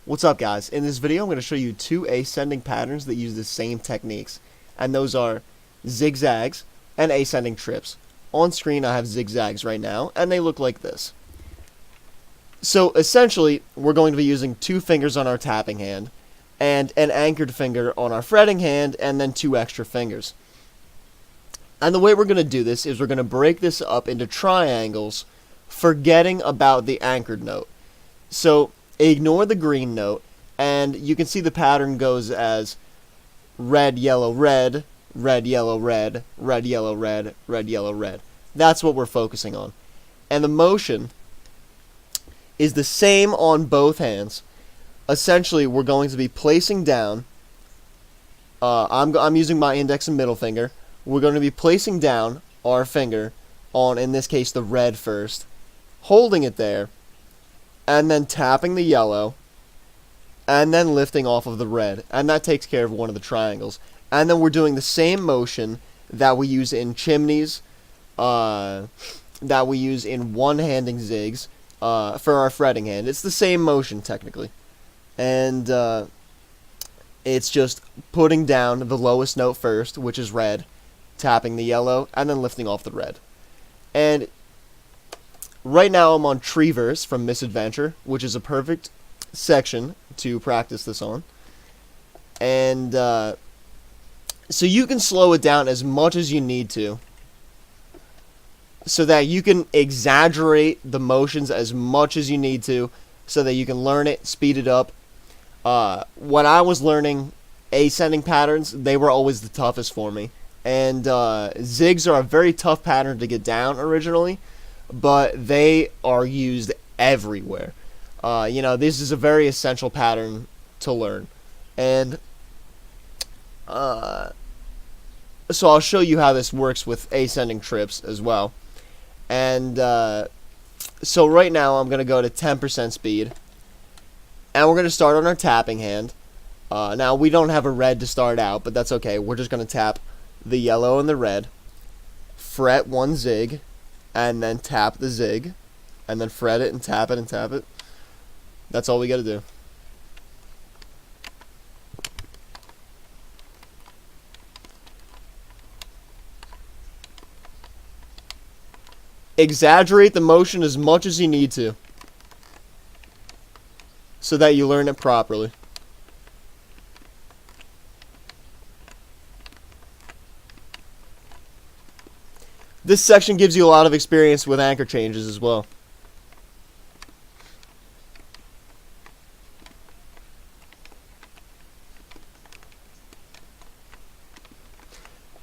What's up, guys? In this video I'm going to show you two ascending patterns that use the same techniques, and those are zigzags and ascending trips. On screen I have zigzags right now, and they look like this. So essentially we're going to be using two fingers on our tapping hand and an anchored finger on our fretting hand, and then two extra fingers. And the way we're going to do this is we're going to break this up into triangles, forgetting about the anchored note. So ignore the green note, and you can see the pattern goes as red, yellow, red, red, yellow, red, red, yellow, red, red, yellow, red. That's what we're focusing on. And the motion is the same on both hands. Essentially, we're going to be placing down, I'm using my index and middle finger. We're going to be placing down our finger on, in this case, the red first, holding it there, and then tapping the yellow, and then lifting off of the red, and that takes care of one of the triangles. And then we're doing the same motion that we use in chimneys, that we use in one-handing zigs, for our fretting hand. It's the same motion, technically. And it's just putting down the lowest note first, which is red, tapping the yellow, and then lifting off the red. And right now I'm on Tree Verse from Misadventure, which is a perfect section to practice this on. And so you can slow it down as much as you need to, so that you can exaggerate the motions as much as you need to, so that you can learn it, speed it up. When I was learning ascending patterns, they were always the toughest for me. And zigs are a very tough pattern to get down originally, but they are used everywhere. This is a very essential pattern to learn. And so I'll show you how this works with ascending trips as well. And so right now I'm going to go to 10% speed, and we're going to start on our tapping hand. Now we don't have a red to start out, but that's okay. We're just going to tap the yellow and the red, fret one zig, and then tap the zig, and then fret it and tap it and tap it. That's all we got to do. Exaggerate the motion as much as you need to, so that you learn it properly. This section gives you a lot of experience with anchor changes as well.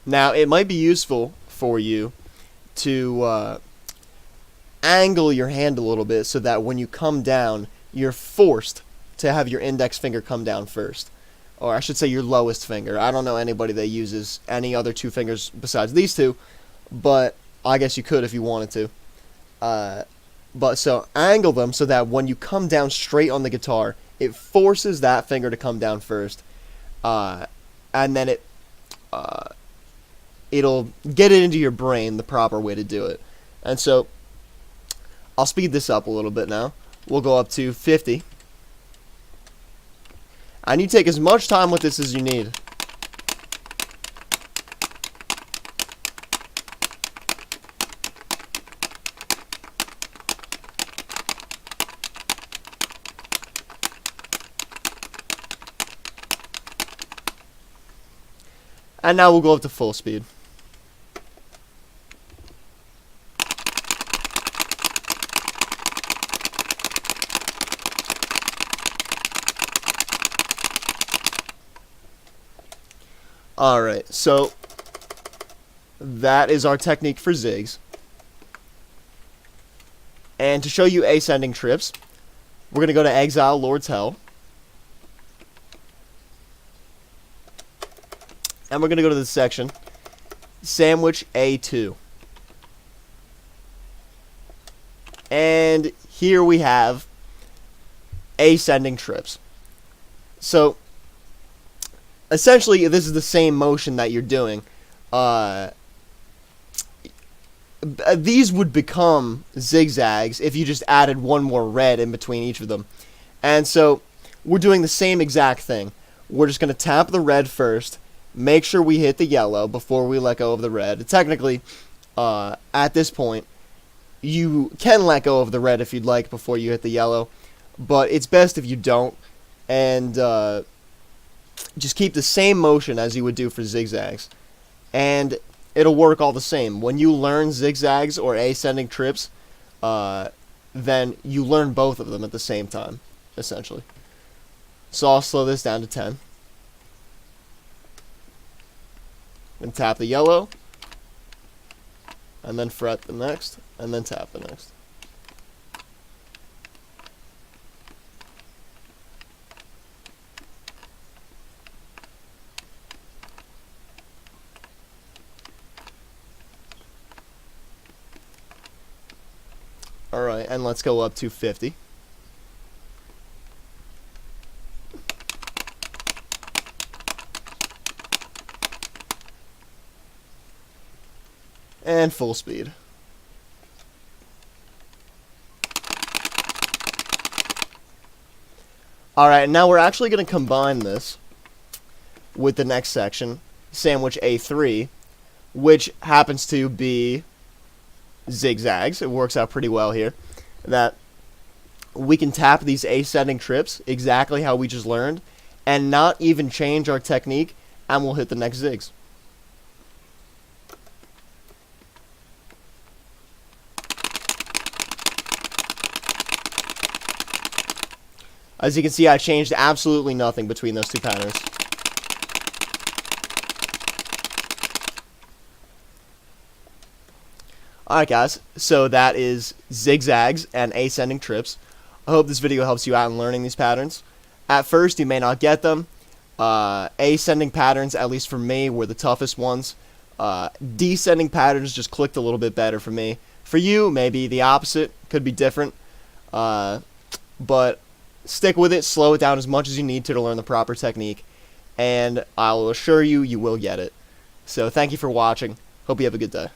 Now, it might be useful for you to angle your hand a little bit, so that when you come down, you're forced to have your index finger come down first. Or I should say your lowest finger. I don't know anybody that uses any other two fingers besides these two, but I guess you could if you wanted to. But so angle them so that when you come down straight on the guitar, it forces that finger to come down first, and then it'll get it into your brain the proper way to do it. And so I'll speed this up a little bit now. We'll go up to 50. And you take as much time with this as you need. And now we'll go up to full speed. Alright, so that is our technique for zigs. And to show you ascending trips, we're going to go to ExileLord's Hell. And we're going to go to this section, Sandwich A2. And here we have ascending trips. So essentially, this is the same motion that you're doing. These would become zigzags if you just added one more red in between each of them. And so we're doing the same exact thing. We're just going to tap the red first, make sure we hit the yellow before we let go of the red. Technically, at this point, you can let go of the red if you'd like before you hit the yellow, but it's best if you don't, and just keep the same motion as you would do for zigzags, and it'll work all the same. When you learn zigzags or ascending trips, then you learn both of them at the same time, essentially. So I'll slow this down to 10. And tap the yellow, and then fret the next, and then tap the next. Alright, and let's go up to 50. And full speed. Alright, now we're actually going to combine this with the next section, sandwich A3, which happens to be zigzags. It works out pretty well here. That we can tap these ascending trips exactly how we just learned and not even change our technique, and we'll hit the next zigs. As you can see, I changed absolutely nothing between those two patterns. Alright guys, so that is zigzags and ascending trips. I hope this video helps you out in learning these patterns. At first, you may not get them. Ascending patterns, at least for me, were the toughest ones. Descending patterns just clicked a little bit better for me. For you, maybe the opposite, could be different. But stick with it, slow it down as much as you need to learn the proper technique, and I'll assure you, you will get it. So thank you for watching. Hope you have a good day.